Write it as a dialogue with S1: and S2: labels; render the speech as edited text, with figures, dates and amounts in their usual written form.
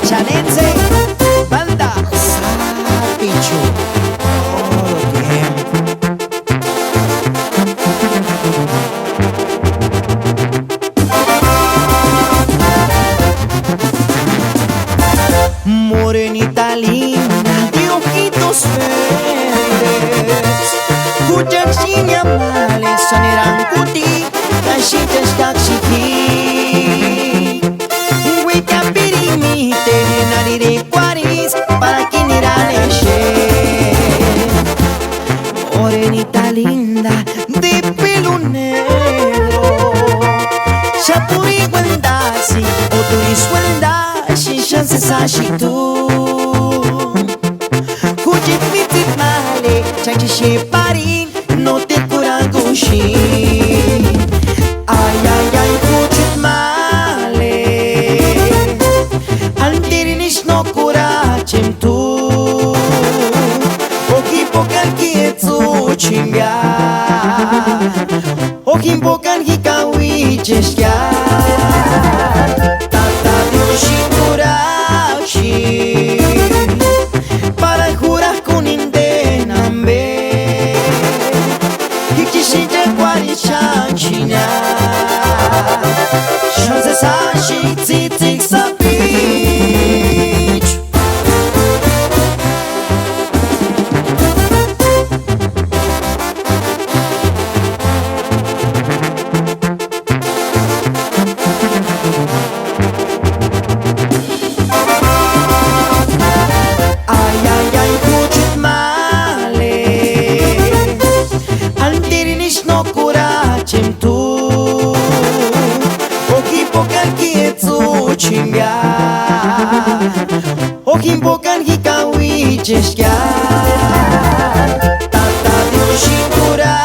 S1: Echanense, banda Sapichu. Oh, damn. Morenita linda de ojitos verdes, cuchas y males sonerán cuti, cachitas taxiki. Hueca pirimite, narire cuaris, para quien irá leche. Morenita linda de pelo negro, chapuri guandasi, oturis guandasi, chance sachitu. Cuchit mitit male, chanchi sheparin, no te curagushi. Ay, ay, ay, cuchit male, altirinis no curacem tu. Ochi pocan kietsu chinga, ochi pocan hikawi cheshya. Tata diushi curachi, para jurar con indenambe. Hikishite kwari chanchina, chance sashi tzitzig sapich. Ay, ay, ay, cuchit male, altirinis no curacem tu. Ochi pocan kietsu chinga, ochi pocan hikawi cheshka. Tata diushi cura